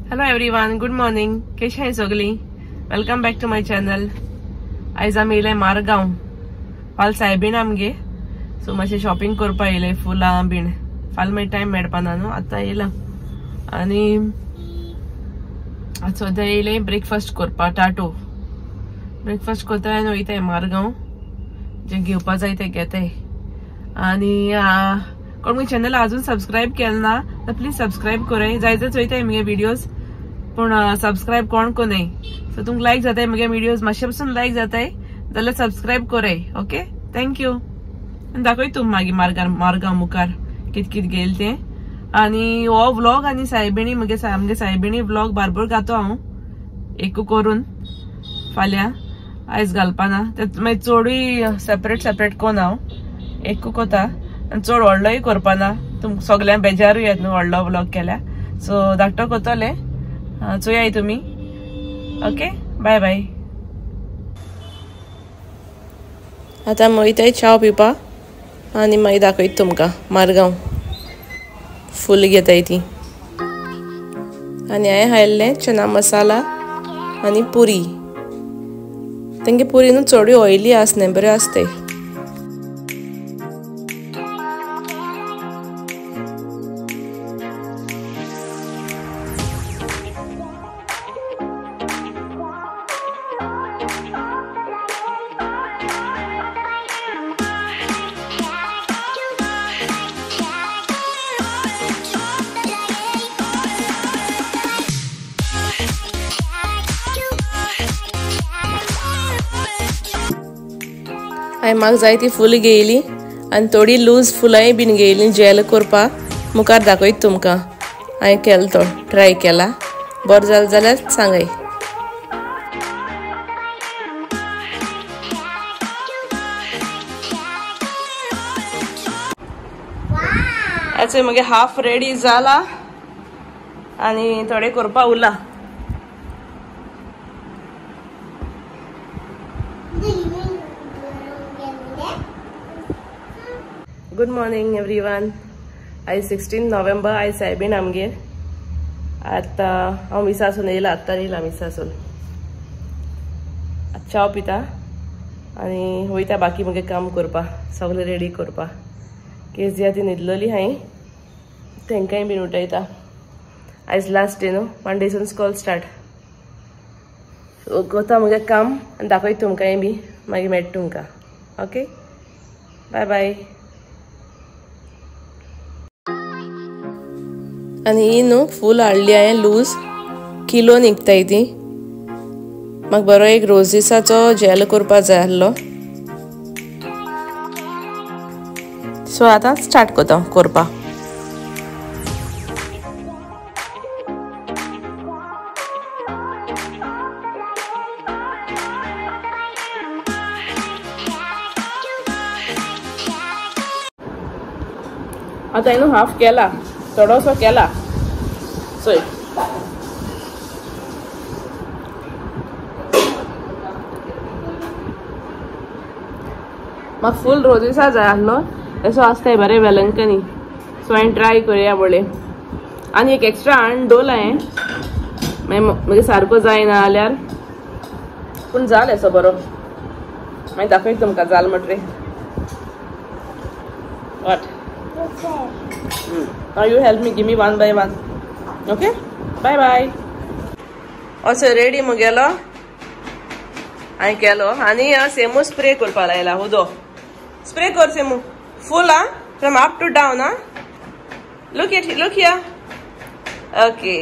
Hello everyone, good morning. कशी आहे सगळी? Welcome back to my channel. आयज आमी येयले मारगांव. फाल सायबीण आमगे. सो मातशें शॉपिंग करपा येयले फुलां बीन. फाल मागीर टायम मेळपाना न्हू, आतां येयला. आनी सद्या येयले ब्रेकफास्ट करपा टाटो. ब्रेकफास्ट करता आनी वयताय मारगांव. जे घेवपा जाय ते घेताय. आनी कोण मुगे चॅनल अजून सबस्क्राईब केलें ना तर प्लीज सबस्क्राईब कराय. जायते चोयताय मुगे व्हिडिओज पण सबस्क्राईब कोण कोनाय. सो तुमकां लायक जाताय मुगे व्हिडिओज मातशे पासून लायक जाताय जाल्यार सबस्क्राईब कराय. Okay, thank you. दाखय तूं मागीर मारगांव मुखार कित कित गेल ते. आनी हो व्लॉग आनी सायबिणी मुगे सायबिणी व्लॉग बारबर घातो हांव एकू करून फाल्यां. आयज घालपाना मागीर चडूय सेपरेट कोन हांव एकू कोता. चड व्हडलोय करपाना, तुमकां सगळ्यांक बेजारूय येत न्हू व्हडलो व्लॉग केल्या. सो धाकटो कोतोले. चोयाय तुमी. Okay, bye bye. आतां वयताय च्या पिवपा आनी मागीर दाखयता तुमकां मारगांव. फूल घेताय ती. आनी हांवें हाडलें चना मसाला आनी पुरी. तेंगे पुरी न्हू चडूय ऑयली आसनाय, बऱ्यो आसताय. हांवें म्हाका जाय ती फूल घेयली आनी थोडी लूज फुलांय बीन घेयली जेल करपा. मुखार दाखयता तुमकां. हांवें केलो तो ट्राय केला. बरो जालो जाल्यार सांगाय. याचो मगे हाफ रेडी जाला आनी थोडे करपा उरला. Good morning everyone. आयज 16 नोव्हेंबर. आयज सायबीण आमगेर. आतां हांव मिसासून येयला. आत्तां येयला मिसासून. च्या पिता आनी वयता बाकी मुगे काम करपा. सगळें रेडी करपा. केस ती न्हिदलोली हांवें. तेंकांय बीन उठयता. आयज लास्ट डे न्हू, मंडेसून स्कूल स्टार्ट. कोता मुगे काम आनी दाखयता तुमकांय बी. मागीर मेळटा तुमकां. Okay, bye bye. आनी ही न्हू फूल हाडली हांवें लूज. किलो निघताय ती. म्हाका बरो एक रोजिसाचो जेल करपा जाय आसलो. सो आतां स्टार्ट कोता करपा. आतां हांवें हाफ केला, थोडोसो केला. चोय म्हाका फूल रोजिसा जाय आसलो. असो आसताय बरें वेलंकनी. सो हांवें ट्राय करुया बोले. आनी एक एक्स्ट्रा हाडून दवरला हांवें. मागीर सारको जायना जाल्यार. पूण जाल असो बरो. मागीर दाखयता तुमकां जाल म्हटरे. What? Now you help me, give me one by one. Okay, bye bye. Also ready मुगेलो हांवें केलो. आनी सेमू स्प्रे करपा लायला. उदो स्प्रे कर सेमू. Full from up to down. Look here. Okay,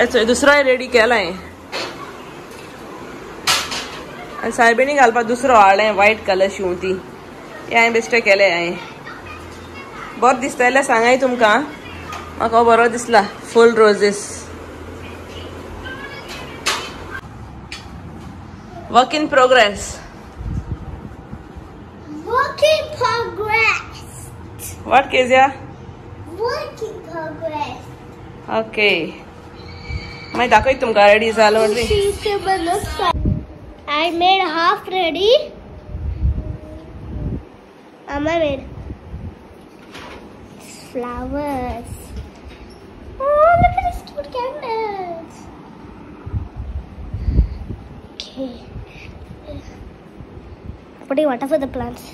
चोय दुसरोय रेडी केला हांवें. आनी सायबिणी घालपा दुसरो हाडलें व्हायट कलर शिंवती. हे हांवें बेश्टें केलें. हांवें बरो दिसता जाल्यार सांगाय तुमकां. म्हाका बरो दिसला. फूल रोजीस. Work in progress. Work in progress. What, Kezia? Work in progress. Okay. मागीर दाखयता तुमकां रेडी जालो म्हटरी. I made half ready. Amma made flowers. putting water for the plants.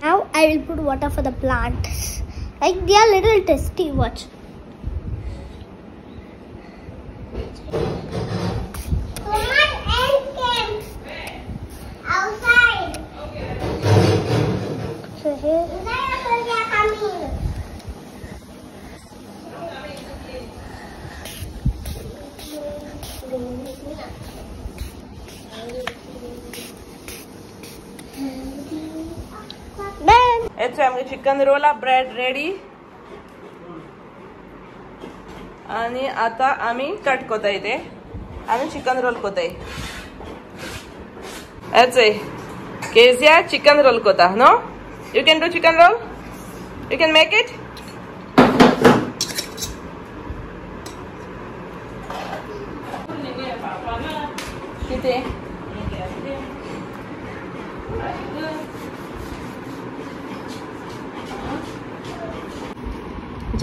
Now I will put water for the plants. Like they are little testy. Watch. Come on, and outside. So here. येतो आमगे chicken रोला bread ready आणि आता आम्ही cut कोताय ते आम्ही chicken roll कोताय येतोय केजिया चिकन रोल कोता no you can do chicken roll you can make it किती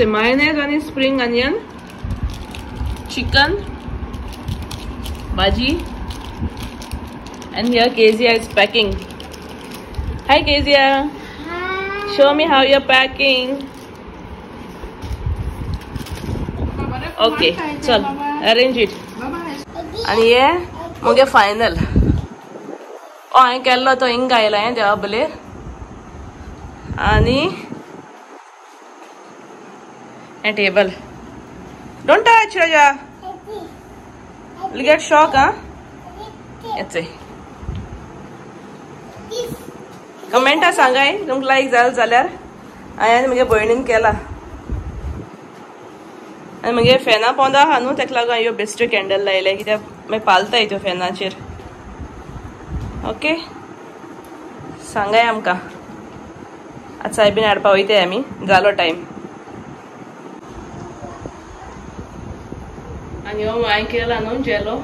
mayonnaise and spring onion, chicken, bhaji, and here Kezia is packing. Hi Kezia. Hi. Show me how you're packing. Okay, chal, arrange it. And yeah, मुगे final. Oh, I केल्लो तो हिंग आयला है देवा बले. आणि a table. Don't touch, Raja. You'll get shock, huh? It's it. Comment सांगाय तुमका लाईक झालं जाल्यार हांवें म्हगे भयणीन केला आनी म्हगे फॅना पोंदा आहा न्हू तेका लागून ह्यो बेस्ट कॅन्डल लायले कित्याक मागीर पालताय त्यो फॅनाचेर ओके सांगाय आमकां आतां सायबीन हाडपा वयताय आमी जालो टायम आणि हो हांवें केला न्हू जेलो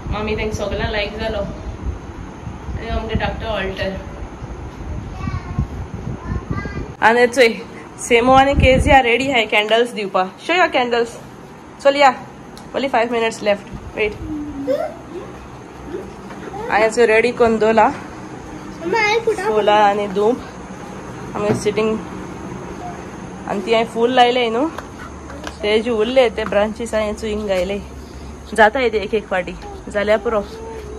मम्मी तांकां सगळ्यांक लायक जालो आनी आमगे धाकटो ऑल्टर आनी चोय सेमो आनी केजिया रेडी हाय कॅन्डल्स दिवपा शो युअर कॅन्डल्स चल या ओनली 5 minutes लेफ्ट वेट हांवें रेडी करून दवरला फुलां आनी धूप आमगे सिटींग आनी ती हांवें फूल लायले न्हू तेजे उरले ते ब्रांचीस हांवें हिंग गायले जाता येते एक फाटी जाल्यार पुरो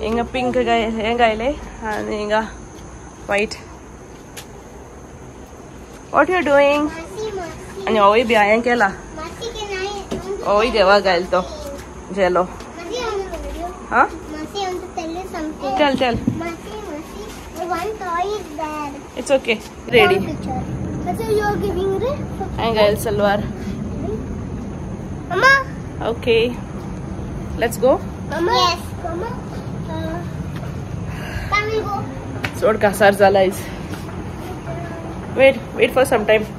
हिंगा पिंक हे गायले आनी हिंगा व्हाईट वॉट यू डुईंग आनी होय बी हांवें केला होय देवा गायल तो जेलो हा चल चल इट्स ओके रेडी हांवें गायल salwar Mama. Okay, let's go. Mama. Yes. Mama. Can we go? Sod kasar zala is. Wait for some time.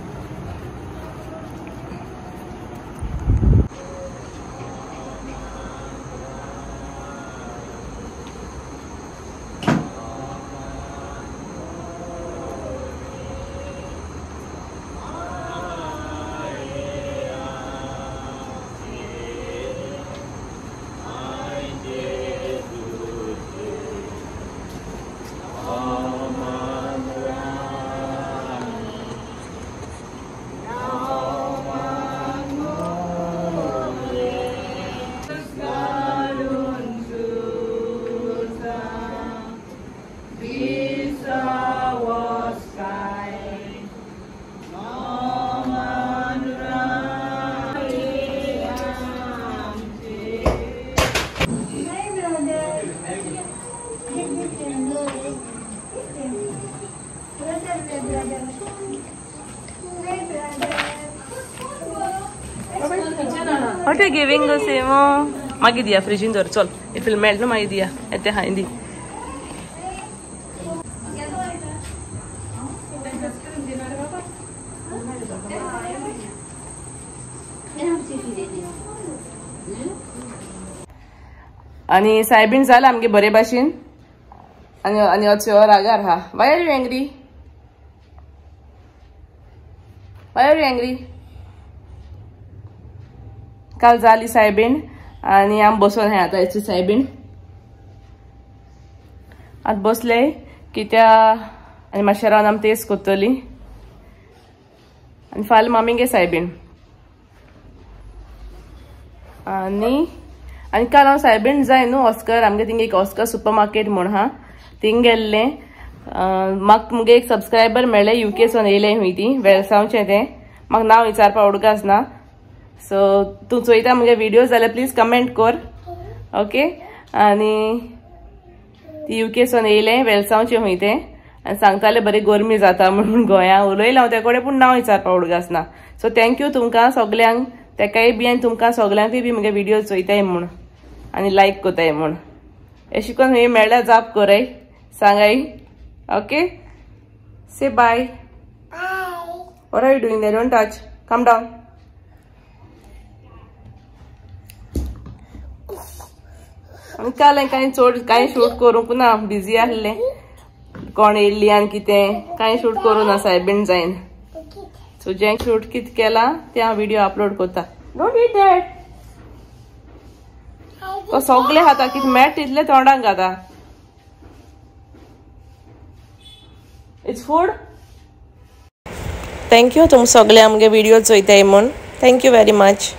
What are you giving us, Emo? Magi diya fridge in door. Chol. It will melt. No, magi diya. Ete ha indi. आणि soybean झालं आमगे बरे भाशेन आणि अच्छा रागार हा why are you angry? Why are you angry? काल जाली सायबीन आणि आम बसून आहे आता याची सायबीन आतां बसले कित्या आनी मातशें रावन आमी टेस्ट कोत्तली आनी फाल्यां मामींगे सायबीण आनी काल हांव सायबीण जाय न्हू ऑस्कर आमगे थिंगा एक ऑस्कर सुपर मार्केट म्हूण हा थिंग गेल्लें म्हाका मुगे एक सबस्क्रायबर मेळ्ळे यूकेसून येयलें हुंय ती वेलसांवचें तें म्हाका नांव विचारपा उडगास ना सो तूं चोयता मुगे व्हिडिओज जाल्यार प्लीज कमेंट कर ओके आनी ती यूकेसून येयलें वेलसांवचें हुंय तें आनी सांगताले बरी गरमी जाता म्हणून गोंयां उलयलें हांव तें कडेन पूण नांव विचारपा उडगास ना सो थँक्यू तुमकां सगल्यांक तेकाय बी आनी तुमकां सगल्यांकूय बी मुगे व्हिडिओ चोयताय म्हूण आनी लायक कोताय म्हूण अशें करून हुंय मेळ्ळ्यार जाप कोराय सांगाय ओके से bye what are you doing there? Don't touch. Come down. आनी काल कांय शूट करूंक ना बिजी आहलें कोण येयल्ली आनी कितें कांय शूट करूं ना सायबीण जायन सो जें शूट कितें केलां तें हांव व्हिडिओ अपलोड कोत्ता डोंट ईट दॅट तो सगळें खाता कितें मेळटा तितलें तोंडाक घाता इट्स फूड थँक्यू तुम सगळे आमगे व्हिडिओ चोयताय म्हूण थँक्यू वेरी मच